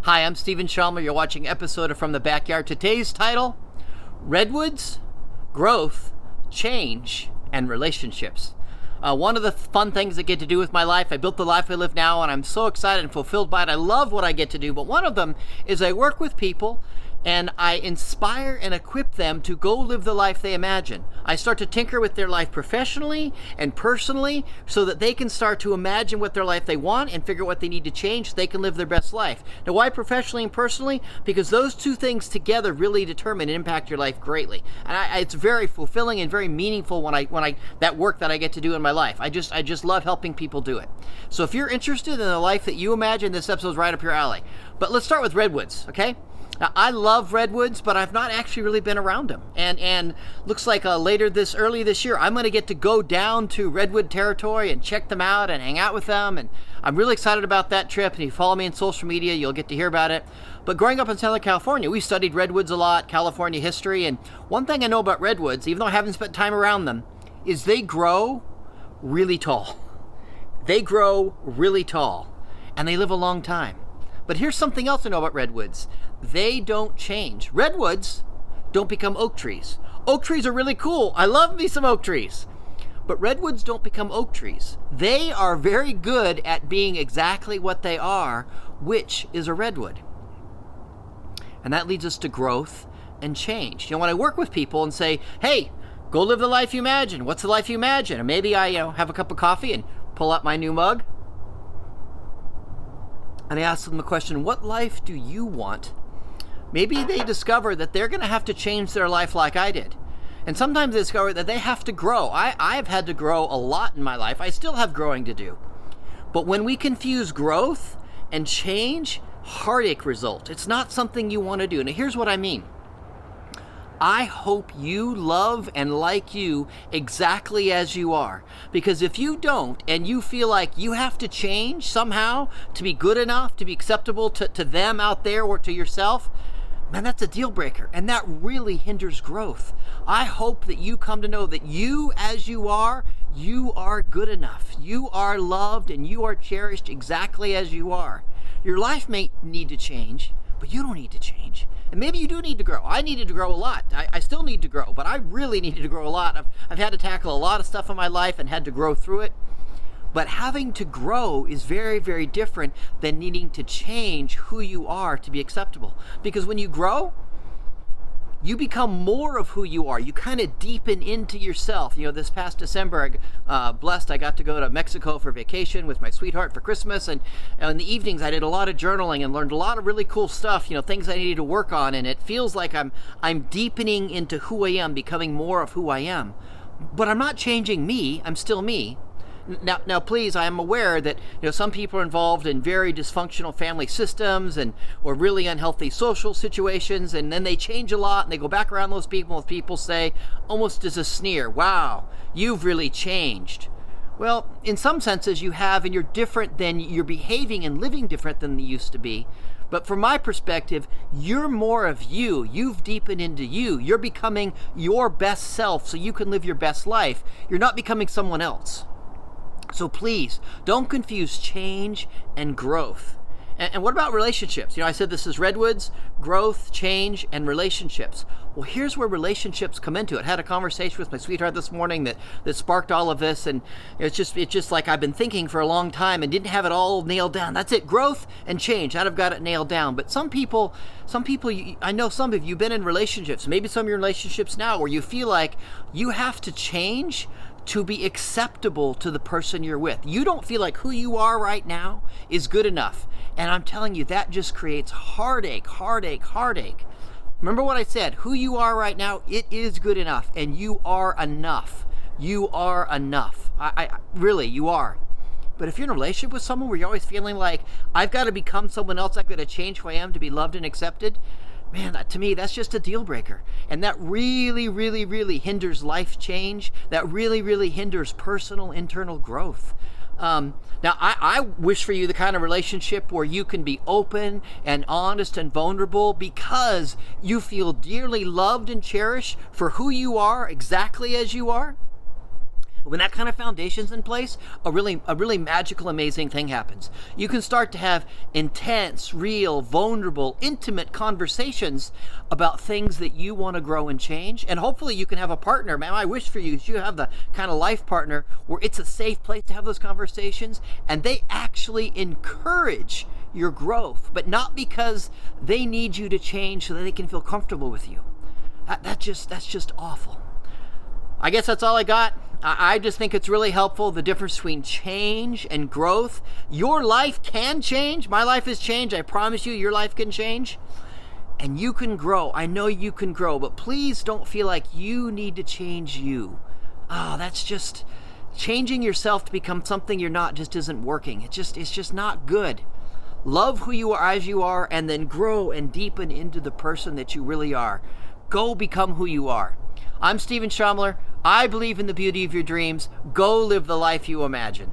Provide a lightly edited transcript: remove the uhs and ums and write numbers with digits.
Hi, I'm Steven Shomler. You're watching episode of From the Backyard. Today's title, Redwoods, Growth, Change, and Relationships. One of the fun things I get to do with my life, I built the life I live now, and I'm so excited and fulfilled by it. I love what I get to do, but one of them is I work with people and I inspire and equip them to go live the life they imagine. I start to tinker with their life professionally and personally so that they can start to imagine what their life they want and figure out what they need to change so they can live their best life. Now, why professionally and personally? Because those two things together really determine and impact your life greatly. And it's very fulfilling and very meaningful when that work that I get to do in my life. I just love helping people do it. So if you're interested in the life that you imagine, this episode's right up your alley. But let's start with Redwoods, okay? Now, I love redwoods, but I've not actually really been around them. And looks like early this year, I'm going to get to go down to redwood territory and check them out and hang out with them. And I'm really excited about that trip. And if you follow me on social media, you'll get to hear about it. But growing up in Southern California, we studied redwoods a lot, California history. And one thing I know about redwoods, even though I haven't spent time around them, is they grow really tall. They grow really tall. And they live a long time. But here's something else I know about redwoods. They don't change. Redwoods don't become oak trees. Oak trees are really cool. I love me some oak trees. But redwoods don't become oak trees. They are very good at being exactly what they are, which is a redwood. And that leads us to growth and change. You know, when I work with people and say, hey, go live the life you imagine. What's the life you imagine? And maybe I have a cup of coffee and pull out my new mug. And I ask them the question, what life do you want? Maybe they discover that they're going to have to change their life like I did. And sometimes they discover that they have to grow. I've had to grow a lot in my life. I still have growing to do. But when we confuse growth and change, heartache results. It's not something you want to do. Now, here's what I mean. I hope you love and like you exactly as you are. Because if you don't, and you feel like you have to change somehow to be good enough, to be acceptable to them out there or to yourself, man, that's a deal breaker. And that really hinders growth. I hope that you come to know that you as you are good enough. You are loved and you are cherished exactly as you are. Your life may need to change, but you don't need to change. And maybe you do need to grow. I needed to grow a lot. I still need to grow, but I really needed to grow a lot. I've had to tackle a lot of stuff in my life and had to grow through it. But having to grow is very, very different than needing to change who you are to be acceptable. Because when you grow, you become more of who you are. You kind of deepen into yourself. You know, this past December, I got to go to Mexico for vacation with my sweetheart for Christmas. And in the evenings, I did a lot of journaling and learned a lot of really cool stuff, things I needed to work on. And it feels like I'm deepening into who I am, becoming more of who I am. But I'm not changing me. I'm still me. Now, please, I am aware that some people are involved in very dysfunctional family systems or really unhealthy social situations, and then they change a lot, and they go back around those people, and people say, almost as a sneer, "Wow, you've really changed." Well, in some senses, you have, and you're behaving and living different than you used to be. But from my perspective, you're more of you. You've deepened into you. You're becoming your best self, so you can live your best life. You're not becoming someone else. So please, don't confuse change and growth. And what about relationships? I said this is redwoods, growth, change, and relationships. Well, here's where relationships come into it. I had a conversation with my sweetheart this morning that sparked all of this, and it's just like I've been thinking for a long time and didn't have it all nailed down. That's it, growth and change. I've got it nailed down. But some people, I know some of you've been in relationships, maybe some of your relationships now, where you feel like you have to change to be acceptable to the person you're with. You don't feel like who you are right now is good enough. And I'm telling you, that just creates heartache. Remember what I said, who you are right now, it is good enough, and you are enough. You are enough. Really, you are. But if you're in a relationship with someone where you're always feeling like, I've got to become someone else, I've got to change who I am to be loved and accepted, man, to me, that's just a deal breaker. And that really, really, really hinders life change. That really, really hinders personal internal growth. Now, I wish for you the kind of relationship where you can be open and honest and vulnerable because you feel dearly loved and cherished for who you are, exactly as you are. When that kind of foundation's in place, a really magical, amazing thing happens. You can start to have intense, real, vulnerable, intimate conversations about things that you want to grow and change. And hopefully you can have a partner. Man, my wish for you is you have the kind of life partner where it's a safe place to have those conversations, and they actually encourage your growth, but not because they need you to change so that they can feel comfortable with you. That's just awful. I guess that's all I got. I just think it's really helpful, the difference between change and growth. Your life can change. My life has changed. I promise you, your life can change. And you can grow. I know you can grow, but please don't feel like you need to change you. That's just, changing yourself to become something you're not just isn't working. It's just not good. Love who you are as you are, and then grow and deepen into the person that you really are. Go become who you are. I'm Steven Shomler. I believe in the beauty of your dreams. Go live the life you imagine.